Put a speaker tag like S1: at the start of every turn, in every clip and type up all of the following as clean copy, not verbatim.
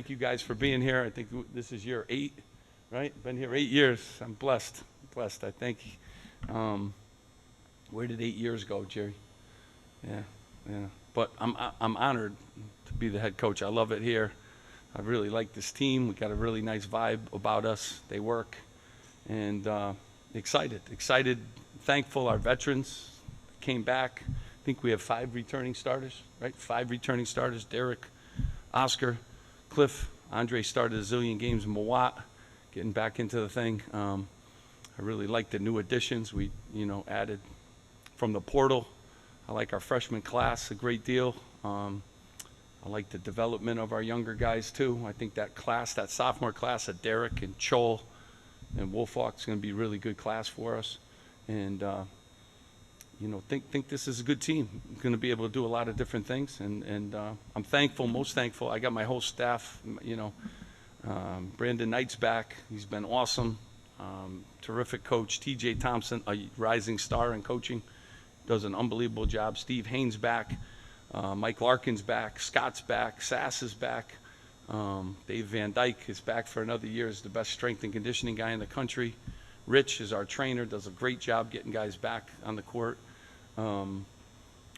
S1: thank you guys for being here. I think this is year 8, right? Been here 8 years. I'm blessed. I think. Where did 8 years go, Jerry? Yeah. But I'm honored to be the head coach. I love it here. I really like this team. We got a really nice vibe about us. They work, and excited, thankful. Our veterans came back. I think we have 5 returning starters, right? 5 returning starters. Derek, Oscar, Cliff, Andre started a zillion games in Moats, getting back into the thing. I really like the new additions we, added from the portal. I like our freshman class a great deal. I like the development of our younger guys too. I think that sophomore class of Derek and Chol and Wolfhawk is going to be a really good class for us. And think this is a good team. I'm going to be able to do a lot of different things, and I'm thankful, most thankful. I got my whole staff. Brandon Knight's back. He's been awesome. Terrific coach. T.J. Thompson, a rising star in coaching, does an unbelievable job. Steve Haynes back. Mike Larkin's back. Scott's back. Sass is back. Dave Van Dyke is back for another year as the best strength and conditioning guy in the country. Rich is our trainer, does a great job getting guys back on the court.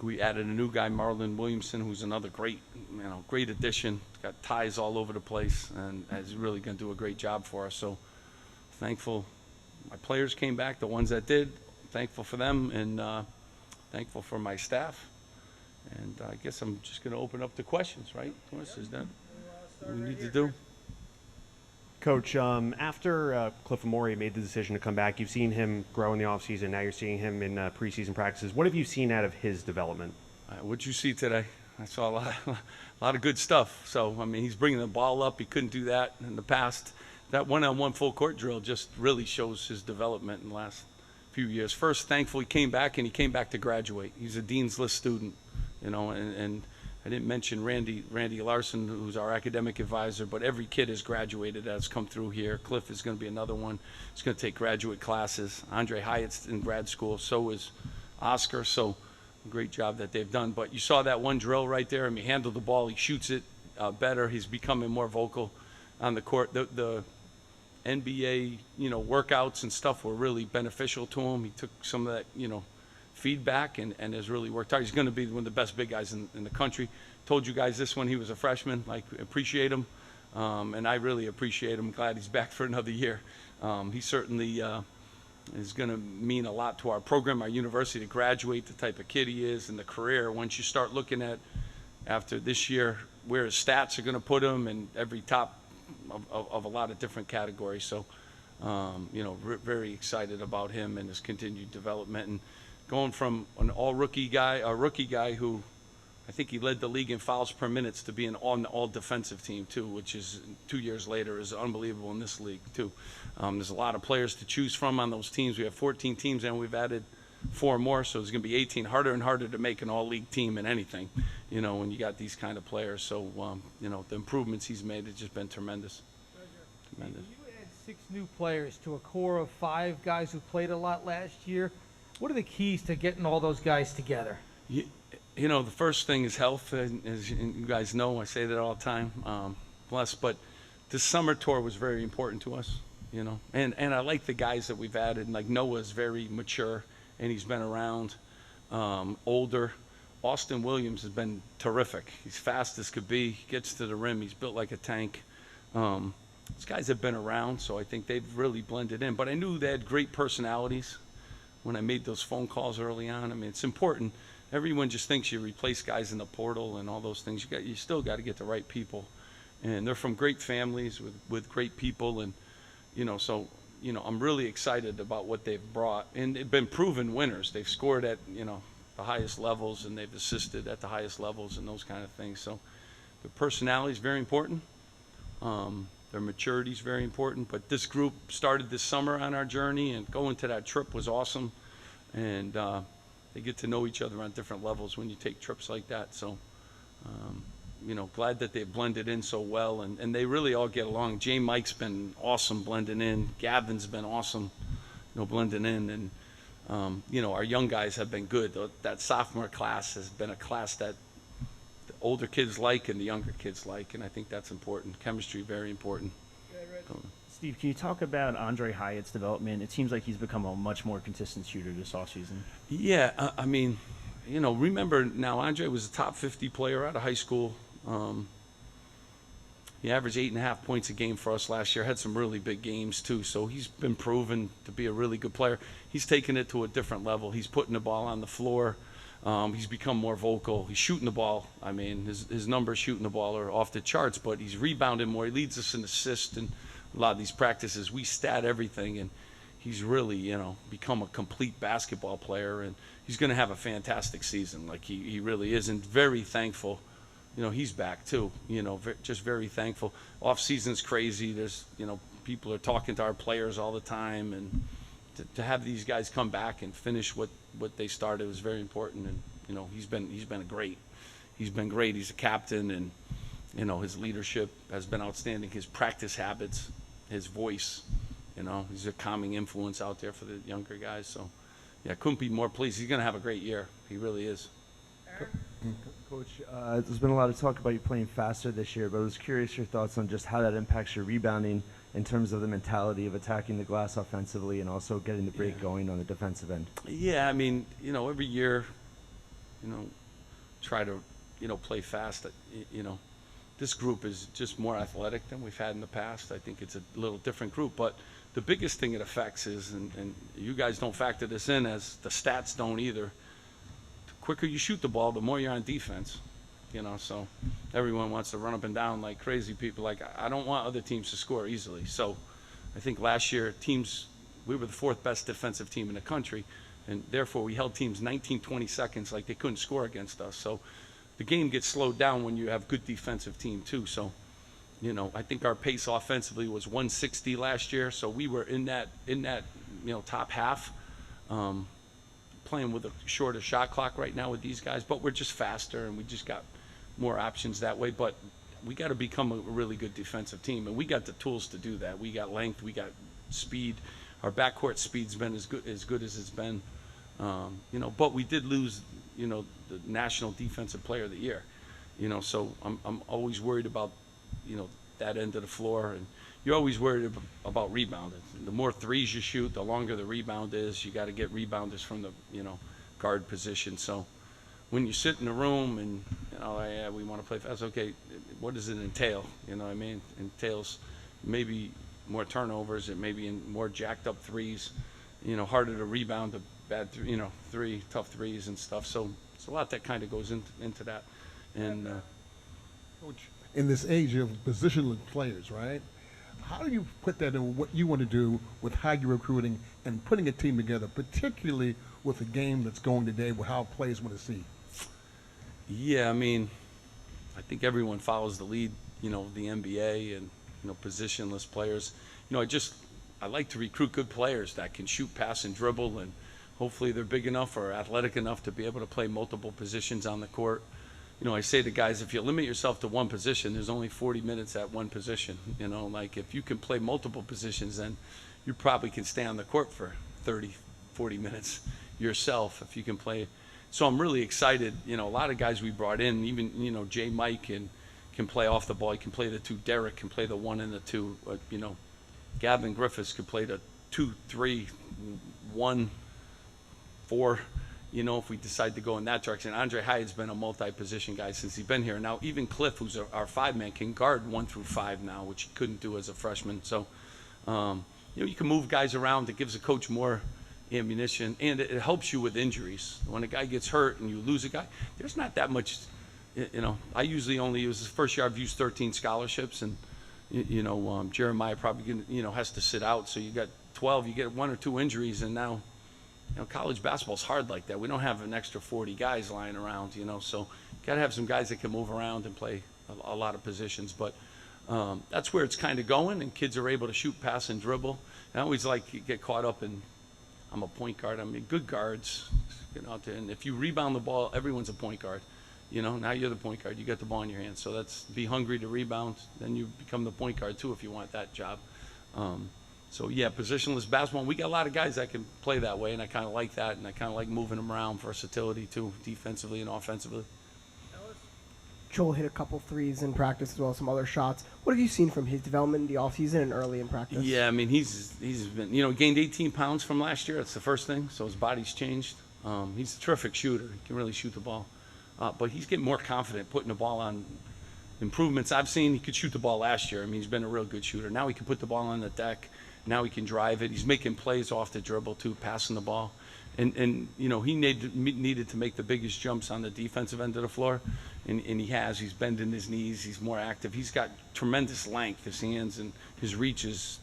S1: We added a new guy, Marlon Williamson, who's another great addition. Got ties all over the place, and is really going to do a great job for us. So thankful my players came back, the ones that did. Thankful for them, and thankful for my staff. And I guess I'm just going to open up to questions, right? Is that what we need to do?
S2: Coach, after Cliff Amore made the decision to come back, you've seen him grow in the offseason. Now you're seeing him in preseason practices. What have you seen out of his development?
S1: What'd you see today? I saw a lot of good stuff. So, he's bringing the ball up. He couldn't do that in the past. That one-on-one full court drill just really shows his development in the last few years. First, thankful he came back, and he came back to graduate. He's a Dean's List student, and I didn't mention Randy Larson, who's our academic advisor, but every kid has graduated that's come through here. Cliff is going to be another one. He's going to take graduate classes. Andre Hyatt's in grad school. So is Oscar. So great job that they've done. But you saw that one drill right there. He handled the ball. He shoots it better. He's becoming more vocal on the court. The NBA, workouts and stuff were really beneficial to him. He took some of that, feedback and has really worked hard. He's going to be one of the best big guys in the country. Told you guys this when he was a freshman. Appreciate him, and I really appreciate him. Glad he's back for another year. He certainly is going to mean a lot to our program, our university, to graduate, the type of kid he is, and the career. Once you start looking at, after this year, where his stats are going to put him in every top of a lot of different categories. So, very excited about him and his continued development. And going from a rookie guy who I think he led the league in fouls per minute to be an all defensive team too, which is 2 years later is unbelievable in this league too. There's a lot of players to choose from on those teams. We have 14 teams and we've added 4 more, so it's going to be 18. Harder and harder to make an all-league team in anything, when you got these kind of players. So, the improvements he's made have just been tremendous. Tremendous.
S3: You add 6 new players to a core of 5 guys who played a lot last year. What are the keys to getting all those guys together?
S1: The first thing is health. As you guys know, I say that all the time. But this summer tour was very important to us, And I like the guys that we've added. Like Noah's very mature, and he's been around, older. Austin Williams has been terrific. He's fast as could be. He gets to the rim. He's built like a tank. These guys have been around, so I think they've really blended in. But I knew they had great personalities when I made those phone calls early on. It's important. Everyone just thinks you replace guys in the portal and all those things. You still got to get the right people, and they're from great families with great people, and I'm really excited about what they've brought, and they've been proven winners. They've scored at the highest levels, and they've assisted at the highest levels, and those kind of things. So the personality is very important. Their maturity is very important. But this group started this summer on our journey, and going to that trip was awesome. And they get to know each other on different levels when you take trips like that. So, glad that they blended in so well. And they really all get along. J. Mike's been awesome blending in. Gavin's been awesome, blending in. And, our young guys have been good. That sophomore class has been a class that older kids like and the younger kids like, and I think that's important. Chemistry, very important.
S4: Steve, can you talk about Andre Hyatt's development? It seems like he's become a much more consistent shooter this offseason.
S1: Yeah, I mean, remember now, Andre was a top 50 player out of high school. He averaged 8.5 points a game for us last year. Had some really big games too, so he's been proven to be a really good player. He's taken it to a different level. He's putting the ball on the floor. He's become more vocal. He's shooting the ball. I mean, his numbers shooting the ball are off the charts, but he's rebounding more. He leads us in assists and a lot of these practices. We stat everything, and he's really, become a complete basketball player, and he's going to have a fantastic season. Like he really is, and very thankful. He's back too. Just very thankful. Off season's crazy. There's, people are talking to our players all the time, and to have these guys come back and finish what they started was very important. And he's been great. He's been great. He's a captain, and his leadership has been outstanding. His practice habits, his voice, he's a calming influence out there for the younger guys. So, yeah, couldn't be more pleased. He's going to have a great year. He really is.
S5: Coach, there's been a lot of talk about you playing faster this year, but I was curious your thoughts on just how that impacts your rebounding in terms of the mentality of attacking the glass offensively and also getting the break going on the defensive end.
S1: Yeah, I mean, every year, try to, play fast. This group is just more athletic than we've had in the past. I think it's a little different group, but the biggest thing it affects is, and you guys don't factor this in as the stats don't either, quicker you shoot the ball, the more you're on defense, so everyone wants to run up and down like crazy people. Like, I don't want other teams to score easily. So I think last year we were the 4th best defensive team in the country, and therefore we held teams 19-20 seconds like they couldn't score against us. So the game gets slowed down when you have good defensive team too. So I think our pace offensively was 160 last year, so we were in that top half. Playing with a shorter shot clock right now with these guys, but we're just faster and we just got more options that way. But we got to become a really good defensive team, and we got the tools to do that. We got length, we got speed. Our backcourt speed's been as good as it's been. But we did lose, the National Defensive Player of the Year. So I'm always worried about, that end of the floor, and you're always worried about rebounding. The more threes you shoot, the longer the rebound is. You got to get rebounders from the, guard position. So when you sit in the room and, yeah, we want to play fast, okay, what does it entail? You know what I mean? It entails maybe more turnovers, it maybe in more jacked up threes, harder to rebound a bad, tough threes and stuff. So it's a lot that kind of goes into that. And
S6: Coach, in this age of positionless players, right? How do you put that in what you want to do with how you're recruiting and putting a team together, particularly with a game that's going today with how players want to see?
S1: Yeah, I mean, I think everyone follows the lead, the NBA and, positionless players. I like to recruit good players that can shoot, pass, and dribble, and hopefully they're big enough or athletic enough to be able to play multiple positions on the court. I say to guys, if you limit yourself to one position, there's only 40 minutes at one position. Like if you can play multiple positions, then you probably can stay on the court for 30, 40 minutes yourself if you can play. So I'm really excited. A lot of guys we brought in, even, J. Mike can play off the ball. He can play the 2. Derek can play the 1 and the 2. Gavin Griffith could play the 2, 3, 1, 4. If we decide to go in that direction. Andre Hyatt's been a multi-position guy since he's been here. Now, even Cliff, who's our 5-man, can guard 1 through 5 now, which he couldn't do as a freshman. So, you can move guys around. It gives a coach more ammunition, and it helps you with injuries. When a guy gets hurt and you lose a guy, there's not that much, I usually only use, the first year I've used 13 scholarships, and, Jeremiah probably, has to sit out. So you got 12, you get 1 or 2 injuries, and now, college basketball's hard like that. We don't have an extra 40 guys lying around, so you got to have some guys that can move around and play a lot of positions. But that's where it's kind of going, and kids are able to shoot, pass, and dribble. And I always get caught up in, I'm a point guard. I mean, good guards get out there, and if you rebound the ball, everyone's a point guard. Now you're the point guard. You got the ball in your hands. So be hungry to rebound. Then you become the point guard too if you want that job. So, yeah, positionless basketball. We got a lot of guys that can play that way, and I kind of like that, and I kind of like moving them around, versatility, too, defensively and offensively.
S7: Joel hit a couple threes in practice as well as some other shots. What have you seen from his development in the offseason and early in practice?
S1: Yeah, I mean, he's been, gained 18 pounds from last year. That's the first thing. So his body's changed. He's a terrific shooter. He can really shoot the ball. But he's getting more confident putting the ball on. Improvements I've seen, he could shoot the ball last year. I mean, he's been a real good shooter. Now he can put the ball on the deck. Now he can drive it. He's making plays off the dribble too, passing the ball. And he needed to make the biggest jumps on the defensive end of the floor, and he has. He's bending his knees. He's more active. He's got tremendous length. His hands and his reach is,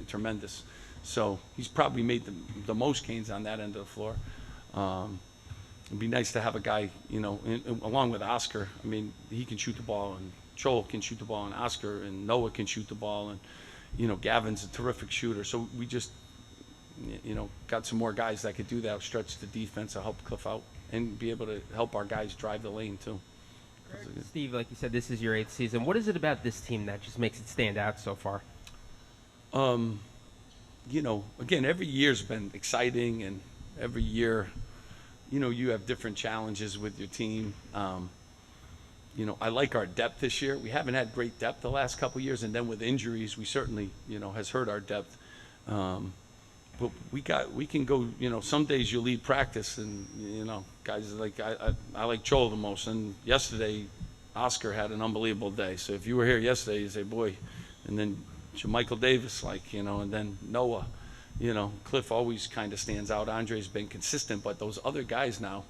S1: tremendous. So he's probably made the most gains on that end of the floor. It'd be nice to have a guy, along with Oscar. I mean, he can shoot the ball, and Joel can shoot the ball, and Oscar and Noah can shoot the ball, and Gavin's a terrific shooter. So we just, got some more guys that could do that, stretch the defense, to help Cliff out, and be able to help our guys drive the lane too.
S8: Steve, like you said, this is your 8th season. What is it about this team that just makes it stand out so far?
S1: Again, every year's been exciting, and every year, you have different challenges with your team. I like our depth this year. We haven't had great depth the last couple of years, and then with injuries, we certainly, has hurt our depth. But we can go, some days you lead practice, and, guys like, I like Joel the most. And yesterday, Oscar had an unbelievable day. So if you were here yesterday, you say, boy, and then Michael Davis, and then Noah. Cliff always kind of stands out. Andre's been consistent, but those other guys now,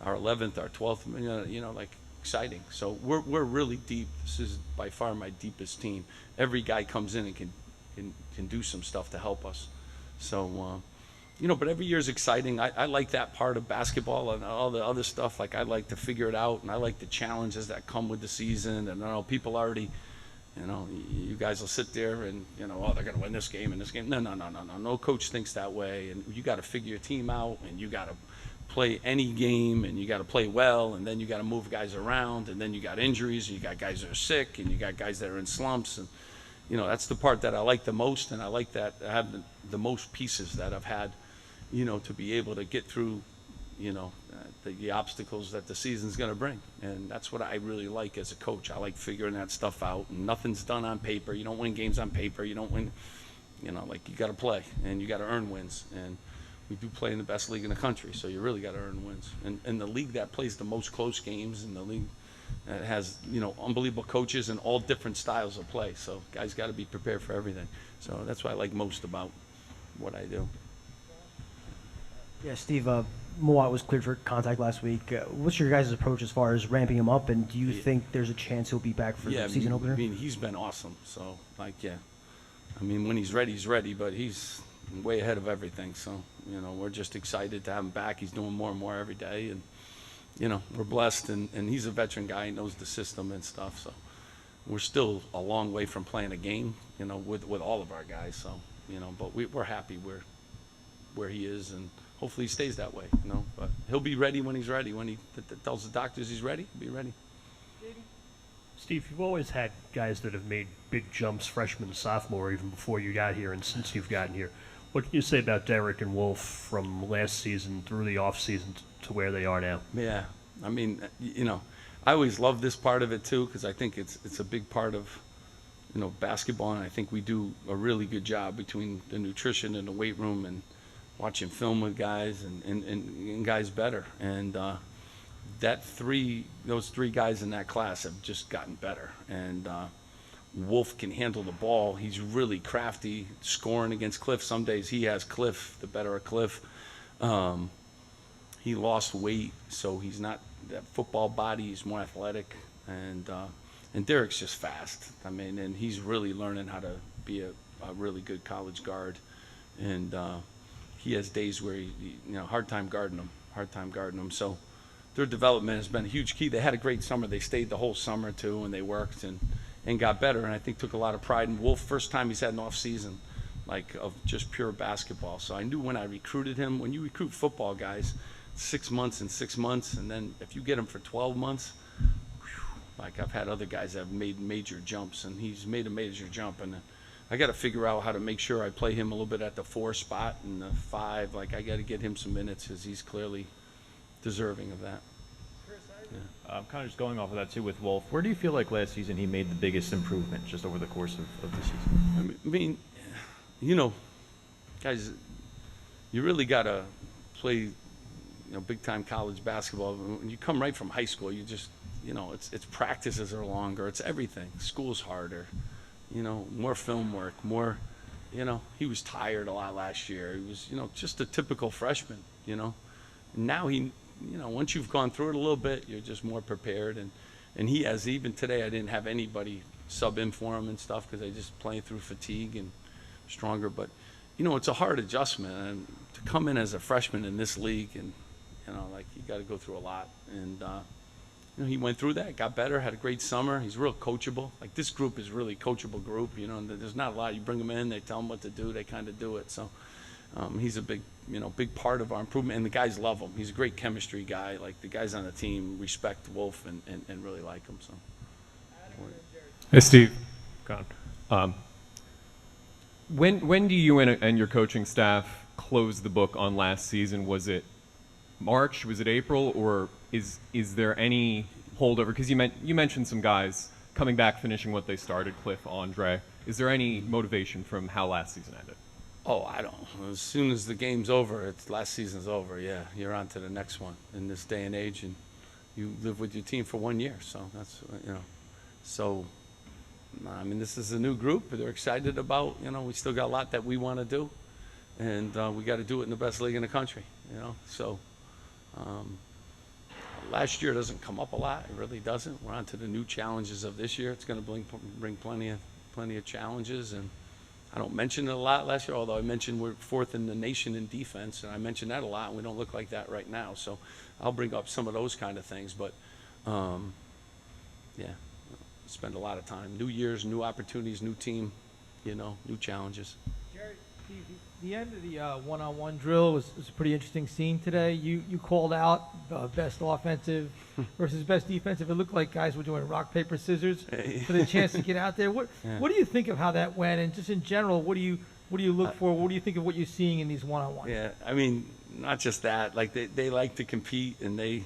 S1: our 11th, our 12th, exciting. So we're really deep. This is by far my deepest team. Every guy comes in and can do some stuff to help us. So, but every year is exciting. I like that part of basketball, and all the other stuff. Like, I like to figure it out, and I like the challenges that come with the season. And I know people already, you guys will sit there and, they're going to win this game and this game. No. No coach thinks that way. And you got to figure your team out, and you got to play any game, and you got to play well, and then you got to move guys around, and then you got injuries, and you got guys that are sick, and you got guys that are in slumps. And, that's the part that I like the most, and I like that I have the most pieces that I've had, to be able to get through, the obstacles that the season's going to bring. And that's what I really like as a coach. I like figuring that stuff out, and nothing's done on paper. You don't win games on paper. You don't win, you got to play, and you got to earn wins. And we do play in the best league in the country, so you really got to earn wins. And the league that plays the most close games, and the league that has, unbelievable coaches and all different styles of play. So guys got to be prepared for everything. So that's what I like most about what I do.
S9: Yeah, Steve, Moat was cleared for contact last week. What's your guys' approach as far as ramping him up, and do you think there's a chance he'll be back for the season opener?
S1: I mean, he's been awesome. So, when he's ready, but he's way ahead of everything. So, we're just excited to have him back. He's doing more and more every day, and, we're blessed, and he's a veteran guy. He knows the system and stuff. So, we're still a long way from playing a game, with all of our guys. So, but we're happy where he is, and hopefully he stays that way, but he'll be ready when he's ready. When he tells the doctors he's ready, he'll be ready.
S10: Steve, you've always had guys that have made big jumps, freshman and sophomore, even before you got here and since you've gotten here. What can you say about Derek and Wolf from last season through the off season to where they are now?
S1: Yeah, I mean, I always love this part of it too, because I think it's a big part of, basketball, and I think we do a really good job between the nutrition and the weight room and watching film with guys and guys better. And those three guys in that class have just gotten better. And Wolf can handle the ball. He's really crafty, scoring against Cliff. Some days he has Cliff, the better of Cliff. He lost weight, so he's not that football body. He's more athletic. And Derek's just fast. I mean, and he's really learning how to be a really good college guard. And he has days where hard time guarding them. So their development has been a huge key. They had a great summer. They stayed the whole summer too, and they worked and got better. And I think took a lot of pride in Wolf. First time he's had an off season, of just pure basketball. So I knew when I recruited him. When you recruit football guys, 6 months, and then if you get him for 12 months, I've had other guys that have made major jumps, and he's made a major jump. And I got to figure out how to make sure I play him a little bit at the 4 spot and the 5. I got to get him some minutes, because he's clearly deserving of that.
S3: Chris, I
S11: Kind of just going off of that too with Wolf, where do you feel like last season he made the biggest improvement just over the course of the season?
S1: I mean, you know, guys, you really got to play, you know, big-time college basketball. When you come right from high school, you just, you know, it's practices are longer. It's everything. School's harder. You know, more film work, more, you know, he was tired a lot last year. He was, you know, just a typical freshman, you know. Now he, you know, once you've gone through it a little bit, you're just more prepared. And he has, even today, I didn't have anybody sub in for him and stuff because I just playing through fatigue and stronger. But, you know, it's a hard adjustment. And to come in as a freshman in this league and, you know, like you got to go through a lot. And, you know, he went through that, got better, had a great summer. He's real coachable. Like this group is really coachable group, you know, and there's not a lot. You bring them in, they tell them what to do, they kind of do it. So he's a big, you know, big part of our improvement, and the guys love him. He's a great chemistry guy. Like the guys on the team respect Wolf and really like him. So.
S12: Hey, Steve. When do you and your coaching staff close the book on last season? Was it March? Was it April? Or is there any holdover? Because you mentioned some guys coming back, finishing what they started, Cliff, Andre. Is there any motivation from how last season ended?
S1: Oh, I don't. As soon as the game's over, it's last season's over. Yeah, you're on to the next one in this day and age, and you live with your team for 1 year. So that's, you know. So, I mean, this is a new group. They're excited about, you know, we still got a lot that we want to do, and we got to do it in the best league in the country, you know. So, last year doesn't come up a lot. It really doesn't. We're on to the new challenges of this year. It's going to bring plenty of challenges, and I don't mention it a lot last year, although I mentioned we're 4th in the nation in defense, and I mentioned that a lot, and we don't look like that right now. So I'll bring up some of those kind of things, but yeah, spend a lot of time. New years, new opportunities, new team, you know, new challenges.
S3: Jerry, Steve, the end of the one-on-one drill was a pretty interesting scene today. You called out best offensive versus best defensive. It looked like guys were doing rock, paper, scissors for the chance to get out there. What do you think of how that went? And just in general, what do you look for? What do you think of what you're seeing in these one-on-ones?
S1: Yeah, I mean, not just that. Like they like to compete, and they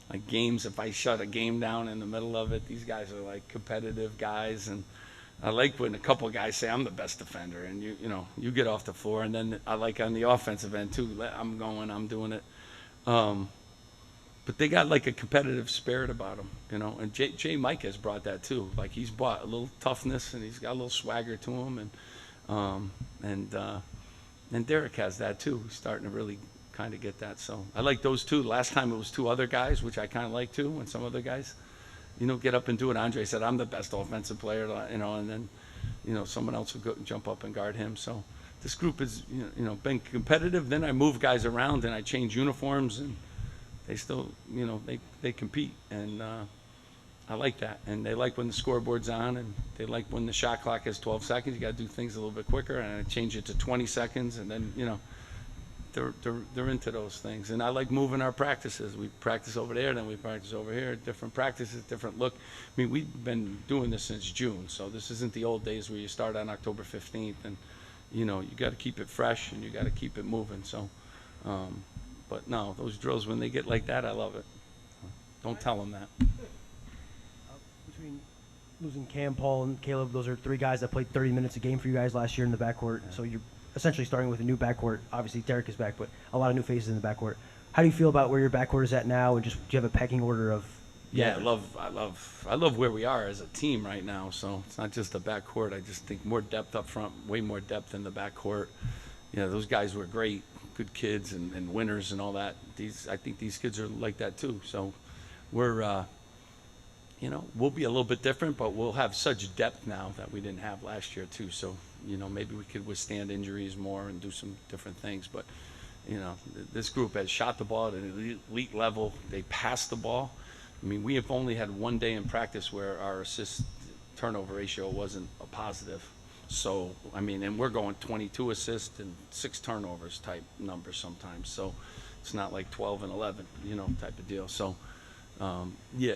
S1: like games. If I shut a game down in the middle of it, these guys are like competitive guys, and I like when a couple of guys say I'm the best defender, and you know you get off the floor, and then I like on the offensive end too. I'm doing it. But they got like a competitive spirit about them, you know. And J. Mike has brought that too. Like he's brought a little toughness, and he's got a little swagger to him, and Derek has that too. He's starting to really kind of get that. So I like those two. Last time it was 2 other guys, which I kind of like too. When some other guys, you know, get up and do it. Andre said I'm the best offensive player, you know, and then, you know, someone else will go jump up and guard him. So this group is, you know, been competitive. Then I move guys around and I change uniforms, and they still, you know, they compete, and I like that. And they like when the scoreboard's on, and they like when the shot clock is 12 seconds. You got to do things a little bit quicker, and I change it to 20 seconds, and then, you know, they're into those things. And I like moving our practices. We practice over there, then we practice over here. Different practices, different look. I mean, we've been doing this since June, so this isn't the old days where you start on October 15th, and, you know, you got to keep it fresh, and you got to keep it moving. So, but no, those drills, when they get like that, I love it. Don't tell them that.
S9: Between losing Cam, Paul, and Caleb, those are 3 guys that played 30 minutes a game for you guys last year in the backcourt. Yeah. So you're essentially starting with a new backcourt. Obviously, Derek is back, but a lot of new faces in the backcourt. How do you feel about where your backcourt is at now, and just do you have a pecking order of?
S1: Yeah, I love where we are as a team right now. So it's not just the backcourt. I just think more depth up front, way more depth in the backcourt. Yeah, those guys were great, good kids and winners and all that. I think these kids are like that too. So we're, you know, we'll be a little bit different, but we'll have such depth now that we didn't have last year too. So, you know, maybe we could withstand injuries more and do some different things. But, you know, this group has shot the ball at an elite level. They passed the ball. I mean, we have only had 1 day in practice where our assist turnover ratio wasn't a positive. So, I mean, and we're going 22 assists and 6 turnovers type numbers sometimes. So it's not like 12 and 11, you know, type of deal. So, yeah,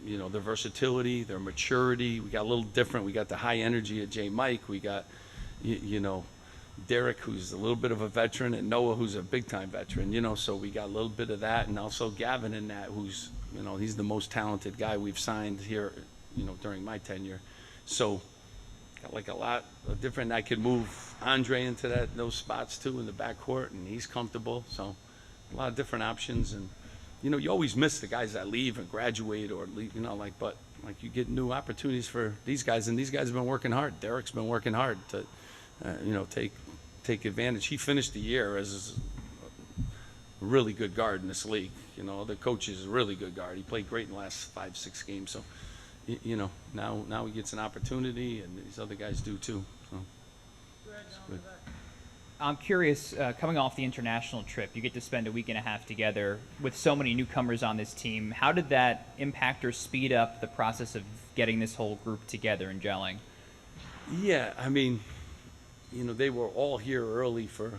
S1: you know, their versatility, their maturity, we got a little different. We got the high energy of J. Mike. We got, you know, Derek, who's a little bit of a veteran, and Noah, who's a big-time veteran, you know, so we got a little bit of that, and also Gavin in that, who's You know, he's the most talented guy we've signed here, you know, during my tenure. So, got like a lot of different. I could move Andre into those spots too in the backcourt, and he's comfortable. So, a lot of different options. And you know, you always miss the guys that leave and graduate or leave. You know, like, but like you get new opportunities for these guys, and these guys have been working hard. Derek's been working hard to, you know, take advantage. He finished the year as a really good guard in this league. You know, the coach is a really good guard. He played great in the last 5-6 games. So, you know, now he gets an opportunity, and these other guys do too. So, it's good.
S13: I'm curious, coming off the international trip, you get to spend a week and a half together with so many newcomers on this team. How did that impact or speed up the process of getting this whole group together and gelling?
S1: Yeah, I mean, you know, they were all here early for,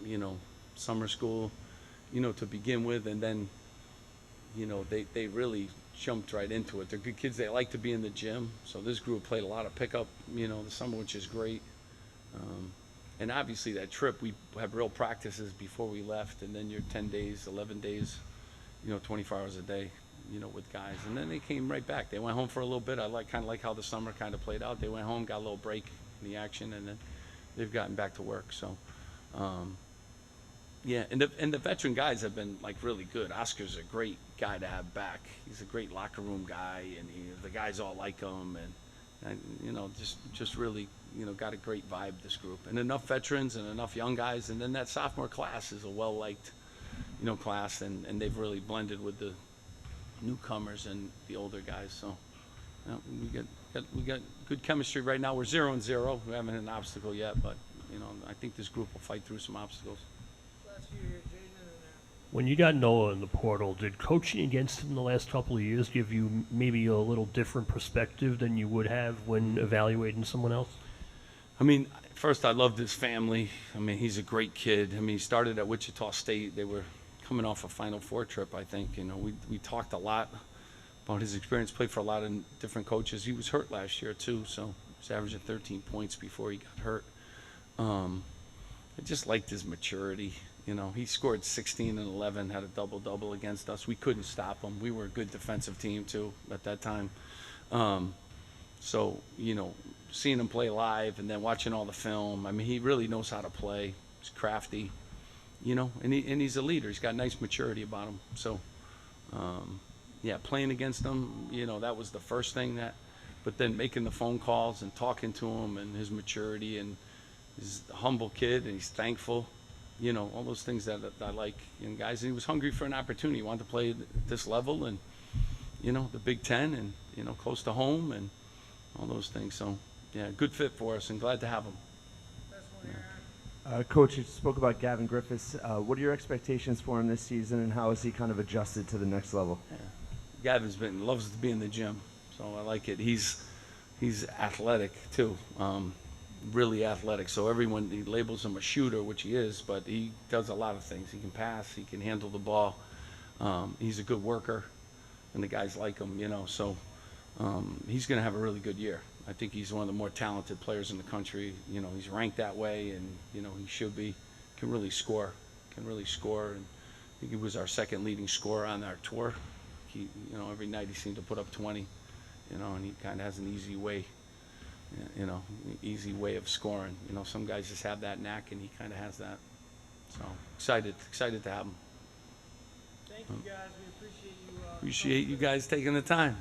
S1: you know, summer school, you know, to begin with, and then, you know, they really jumped right into it. They're good kids. They like to be in the gym. So this group played a lot of pickup, you know, the summer, which is great. And obviously that trip, we had real practices before we left, and then you're 10 days, 11 days, you know, 24 hours a day, you know, with guys. And then they came right back. They went home for a little bit. I kind of like how the summer kind of played out. They went home, got a little break in the action, and then they've gotten back to work. So, yeah, and the veteran guys have been like really good. Oscar's a great guy to have back. He's a great locker room guy, and the guys all like him, and you know, just really, you know, got a great vibe, this group, and enough veterans and enough young guys, and then that sophomore class is a well liked, you know, class, and they've really blended with the newcomers and the older guys. So, you know, we got good chemistry right now. We're 0-0. We haven't hit an obstacle yet, but you know, I think this group will fight through some obstacles.
S10: When you got Noah in the portal, did coaching against him the last couple of years give you maybe a little different perspective than you would have when evaluating someone else?
S1: I mean, first, I loved his family. I mean, he's a great kid. I mean, he started at Wichita State. They were coming off a Final Four trip, I think. You know, we talked a lot about his experience, played for a lot of different coaches. He was hurt last year, too, so he was averaging 13 points before he got hurt. I just liked his maturity. You know, he scored 16 and 11, had a double-double against us. We couldn't stop him. We were a good defensive team, too, at that time. So, you know, seeing him play live and then watching all the film, I mean, he really knows how to play. He's crafty, you know, and he's a leader. He's got nice maturity about him. So, yeah, playing against him, you know, that was the first thing but then making the phone calls and talking to him and his maturity, and he's a humble kid and he's thankful. You know, all those things that I like in guys. And he was hungry for an opportunity. He wanted to play at this level and, you know, the Big Ten and, you know, close to home and all those things. So, yeah, good fit for us and glad to have him.
S5: Coach, you spoke about Gavin Griffith. What are your expectations for him this season, and how has he kind of adjusted to the next level?
S1: Yeah. Gavin's loves to be in the gym, so I like it. He's athletic, too. Really athletic. So everyone, he labels him a shooter, which he is, but he does a lot of things. He can pass, he can handle the ball. He's a good worker, and the guys like him, you know. So he's going to have a really good year. I think he's one of the more talented players in the country. You know, he's ranked that way, and, you know, he should be. Can really score. And I think he was our second leading scorer on our tour. You know, every night he seemed to put up 20, you know, and he kind of has an easy way. You know, easy way of scoring. You know, some guys just have that knack, and he kind of has that. So excited to have him.
S3: Thank you guys. We appreciate you.
S1: Appreciate you guys taking the time.